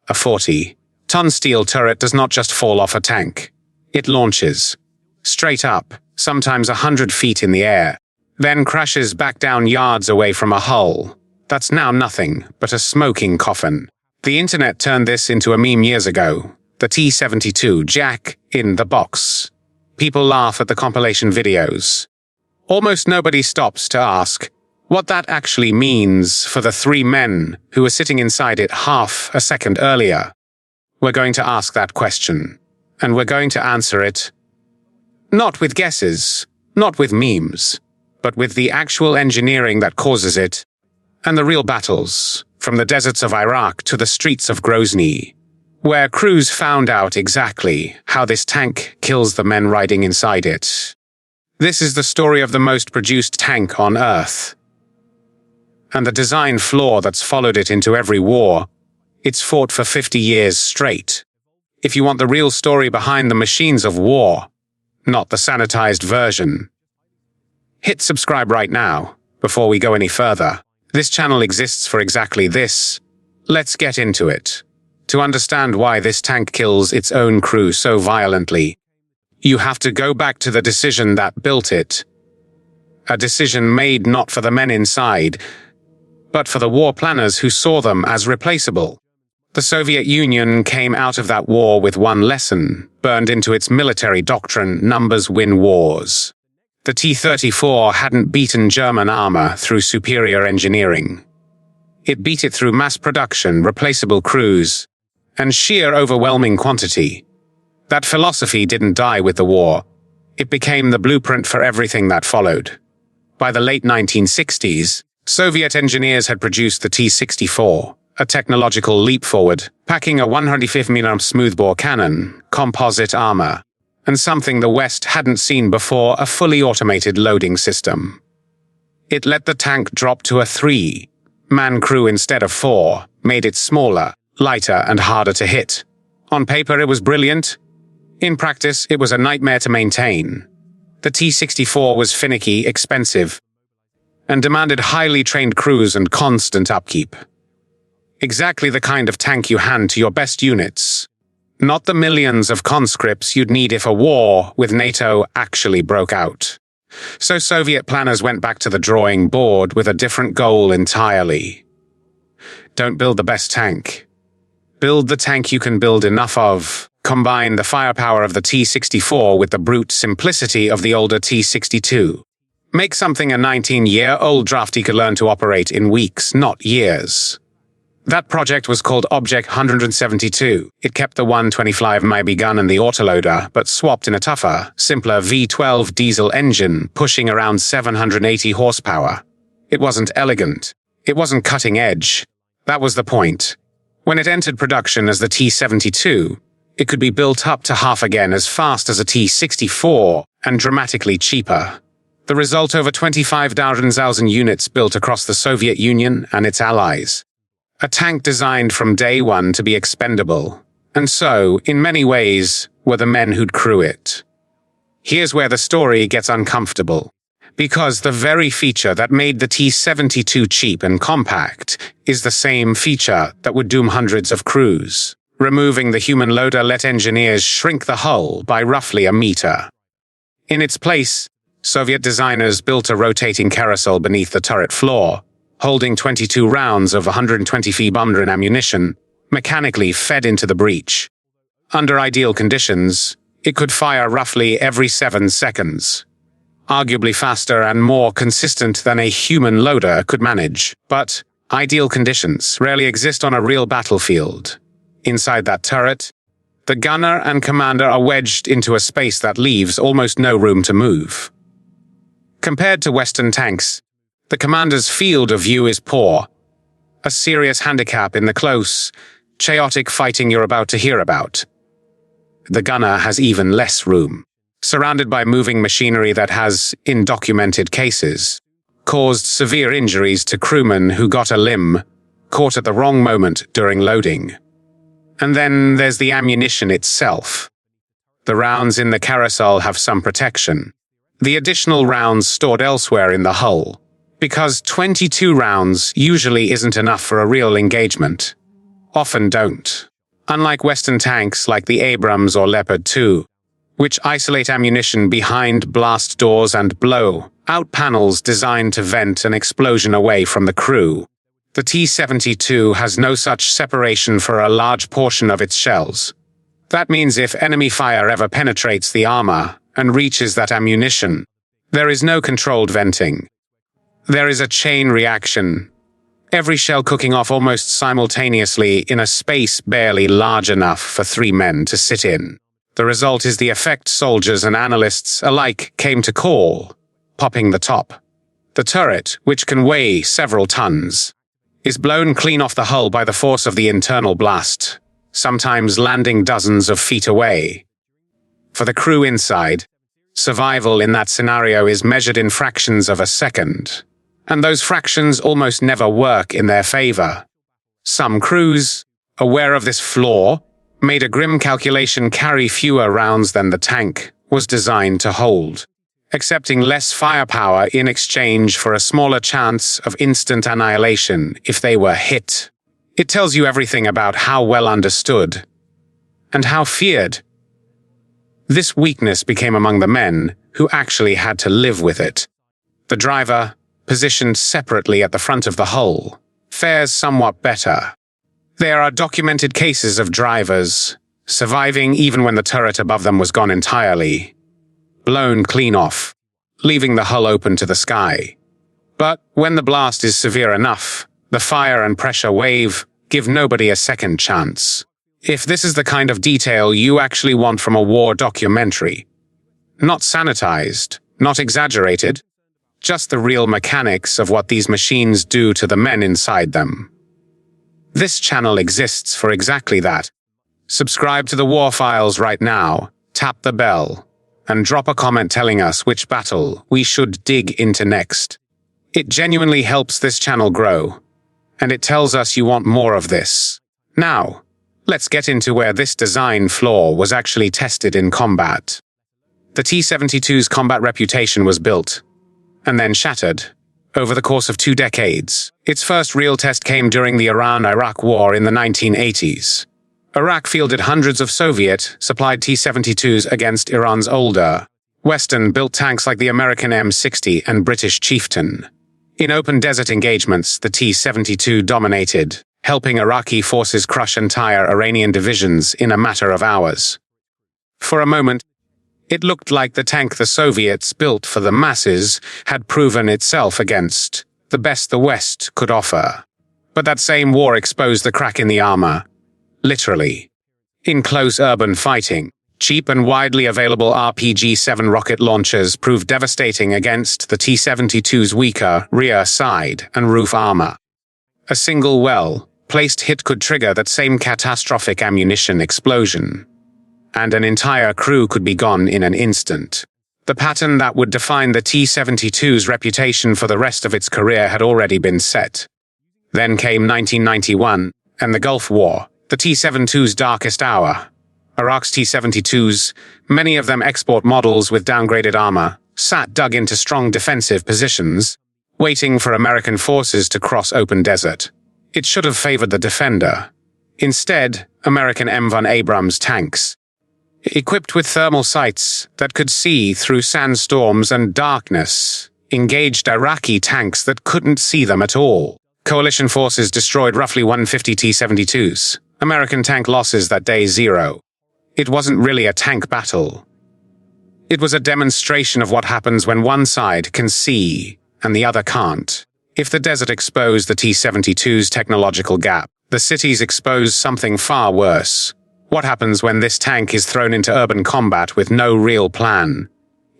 A 40-ton steel turret does not just fall off a tank. It launches. Straight up, sometimes 100 feet in the air, then crashes back down yards away from a hull that's now nothing but a smoking coffin. The internet turned this into a meme years ago. The T-72 Jack in the box. People laugh at the compilation videos. Almost nobody stops to ask what that actually means for the 3 men who were sitting inside it half a second earlier. We're going to ask that question, and we're going to answer it not with guesses, not with memes, but with the actual engineering that causes it, and the real battles, from the deserts of Iraq to the streets of Grozny, where crews found out exactly how this tank kills the men riding inside it. This is the story of the most produced tank on Earth, and the design flaw that's followed it into every war. It's fought for 50 years straight. If you want the real story behind the machines of war, not the sanitized version, hit subscribe right now, before we go any further. This channel exists for exactly this. Let's get into it. To understand why this tank kills its own crew so violently, you have to go back to the decision that built it. A decision made not for the men inside, but for the war planners who saw them as replaceable. The Soviet Union came out of that war with one lesson, burned into its military doctrine: numbers win wars. The T-34 hadn't beaten German armor through superior engineering. It beat it through mass production, replaceable crews, and sheer overwhelming quantity. That philosophy didn't die with the war. It became the blueprint for everything that followed. By the late 1960s, Soviet engineers had produced the T-64, a technological leap forward, packing a 150mm smoothbore cannon, composite armor, and something the West hadn't seen before: a fully automated loading system. It let the tank drop to a 3-man crew instead of 4, made it smaller, lighter, and harder to hit. On paper, it was brilliant. In practice, it was a nightmare to maintain. The T-64 was finicky, expensive, and demanded highly trained crews and constant upkeep. Exactly the kind of tank you hand to your best units, not the millions of conscripts you'd need if a war with NATO actually broke out. So Soviet planners went back to the drawing board with a different goal entirely. Don't build the best tank. Build the tank you can build enough of. Combine the firepower of the T-64 with the brute simplicity of the older T-62. Make something a 19-year-old drafty could learn to operate in weeks, not years. That project was called Object 172. It kept the 125 mm gun and the autoloader, but swapped in a tougher, simpler V12 diesel engine pushing around 780 horsepower. It wasn't elegant. It wasn't cutting edge. That was the point. When it entered production as the T-72, it could be built up to half again as fast as a T-64 and dramatically cheaper. The result: over 25,000 units built across the Soviet Union and its allies. A tank designed from day one to be expendable, and so, in many ways, were the men who'd crew it. Here's where the story gets uncomfortable, because the very feature that made the T-72 cheap and compact is the same feature that would doom hundreds of crews. Removing the human loader let engineers shrink the hull by roughly a meter. In its place, Soviet designers built a rotating carousel beneath the turret floor, holding 22 rounds of 120 mm ammunition, mechanically fed into the breech. Under ideal conditions, it could fire roughly every 7 seconds. Arguably faster and more consistent than a human loader could manage. But ideal conditions rarely exist on a real battlefield. Inside that turret, the gunner and commander are wedged into a space that leaves almost no room to move. Compared to Western tanks, the commander's field of view is poor, a serious handicap in the close, chaotic fighting you're about to hear about. The gunner has even less room, surrounded by moving machinery that has, in documented cases, caused severe injuries to crewmen who got a limb caught at the wrong moment during loading. And then there's the ammunition itself. The rounds in the carousel have some protection. The additional rounds stored elsewhere in the hull, because 22 rounds usually isn't enough for a real engagement. Often don't. Unlike Western tanks like the Abrams or Leopard 2, which isolate ammunition behind blast doors and blow out panels designed to vent an explosion away from the crew, the T-72 has no such separation for a large portion of its shells. That means if enemy fire ever penetrates the armor and reaches that ammunition, there is no controlled venting. There is a chain reaction, every shell cooking off almost simultaneously in a space barely large enough for 3 men to sit in. The result is the effect soldiers and analysts alike came to call popping the top. The turret, which can weigh several tons, is blown clean off the hull by the force of the internal blast, sometimes landing dozens of feet away. For the crew inside, survival in that scenario is measured in fractions of a second, and those fractions almost never work in their favor. Some crews, aware of this flaw, made a grim calculation carry fewer rounds than the tank was designed to hold, accepting less firepower in exchange for a smaller chance of instant annihilation if they were hit. It tells you everything about how well understood and how feared this weakness became among the men who actually had to live with it. The driver, positioned separately at the front of the hull, fares somewhat better. There are documented cases of drivers surviving even when the turret above them was gone entirely, blown clean off, leaving the hull open to the sky. But when the blast is severe enough, the fire and pressure wave give nobody a second chance. If this is the kind of detail you actually want from a war documentary, not sanitized, not exaggerated, just the real mechanics of what these machines do to the men inside them. This channel exists for exactly that. Subscribe to the War Files right now, tap the bell, and drop a comment telling us which battle we should dig into next. It genuinely helps this channel grow, and it tells us you want more of this. Now, let's get into where this design flaw was actually tested in combat. The T-72's combat reputation was built, and then shattered, over the course of 2 decades. Its first real test came during the Iran-Iraq War in the 1980s. Iraq fielded hundreds of Soviet-supplied T-72s against Iran's older, Western-built tanks like the American M60 and British Chieftain. In open desert engagements, the T-72 dominated, helping Iraqi forces crush entire Iranian divisions in a matter of hours. For a moment, it looked like the tank the Soviets built for the masses had proven itself against the best the West could offer. But that same war exposed the crack in the armor. Literally. In close urban fighting, cheap and widely available RPG-7 rocket launchers proved devastating against the T-72's weaker rear side and roof armor. A single well-placed hit could trigger that same catastrophic ammunition explosion, and an entire crew could be gone in an instant. The pattern that would define the T-72's reputation for the rest of its career had already been set. Then came 1991, and the Gulf War, the T-72's darkest hour. Iraq's T-72s, many of them export models with downgraded armor, sat dug into strong defensive positions, waiting for American forces to cross open desert. It should have favored the defender. Instead, American M1 Abrams tanks, equipped with thermal sights that could see through sandstorms and darkness, engaged Iraqi tanks that couldn't see them at all. Coalition forces destroyed roughly 150 T-72s. American tank losses that day 0. It wasn't really a tank battle. It was a demonstration of what happens when one side can see and the other can't. If the desert exposed the T-72's technological gap, the cities expose something far worse. What happens when this tank is thrown into urban combat with no real plan?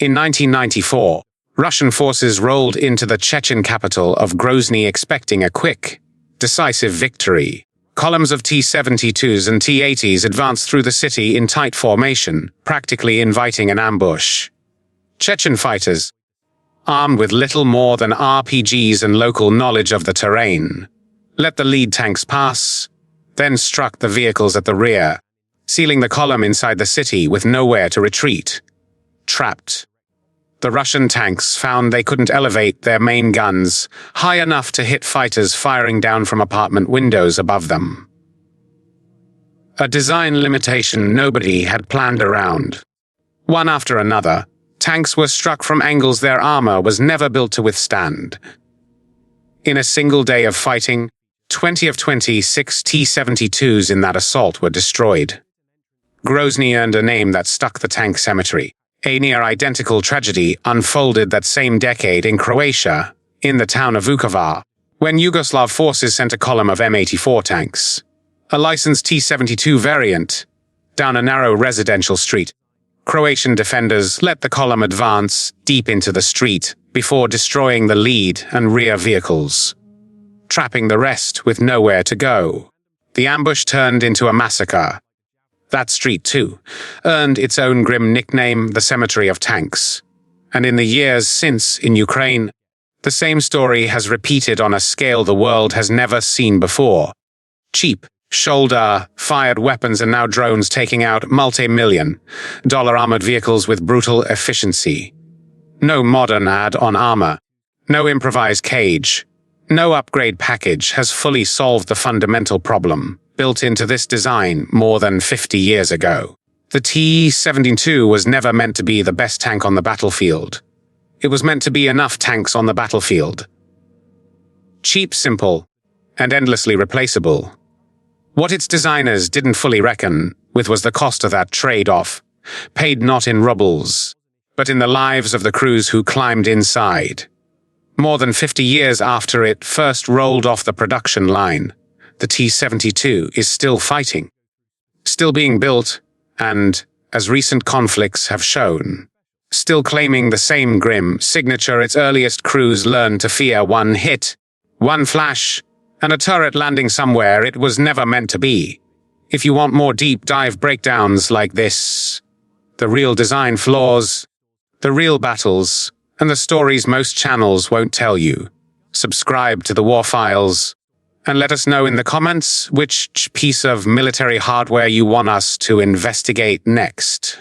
In 1994, Russian forces rolled into the Chechen capital of Grozny expecting a quick, decisive victory. Columns of T-72s and T-80s advanced through the city in tight formation, practically inviting an ambush. Chechen fighters, armed with little more than RPGs and local knowledge of the terrain, let the lead tanks pass, then struck the vehicles at the rear, sealing the column inside the city with nowhere to retreat. Trapped. The Russian tanks found they couldn't elevate their main guns high enough to hit fighters firing down from apartment windows above them. A design limitation nobody had planned around. One after another, tanks were struck from angles their armor was never built to withstand. In a single day of fighting, 20 of 26 T-72s in that assault were destroyed. Grozny earned a name that stuck the tank cemetery. A near-identical tragedy unfolded that same decade in Croatia, in the town of Vukovar, when Yugoslav forces sent a column of M84 tanks, a licensed T-72 variant, down a narrow residential street. Croatian defenders let the column advance deep into the street before destroying the lead and rear vehicles, trapping the rest with nowhere to go. The ambush turned into a massacre. That street, too, earned its own grim nickname, the Cemetery of Tanks. And in the years since, in Ukraine, the same story has repeated on a scale the world has never seen before. Cheap, shoulder-fired weapons and now drones taking out multi-million-dollar armored vehicles with brutal efficiency. No modern add-on armor, no improvised cage, no upgrade package has fully solved the fundamental problem built into this design more than 50 years ago. The T-72 was never meant to be the best tank on the battlefield. It was meant to be enough tanks on the battlefield. Cheap, simple, and endlessly replaceable. What its designers didn't fully reckon with was the cost of that trade-off, paid not in rubles, but in the lives of the crews who climbed inside. More than 50 years after it first rolled off the production line, the T-72 is still fighting, still being built, and, as recent conflicts have shown, still claiming the same grim signature its earliest crews learned to fear: one hit, one flash, and a turret landing somewhere it was never meant to be. If you want more deep dive breakdowns like this, the real design flaws, the real battles, and the stories most channels won't tell you, subscribe to the War Files, and let us know in the comments which piece of military hardware you want us to investigate next.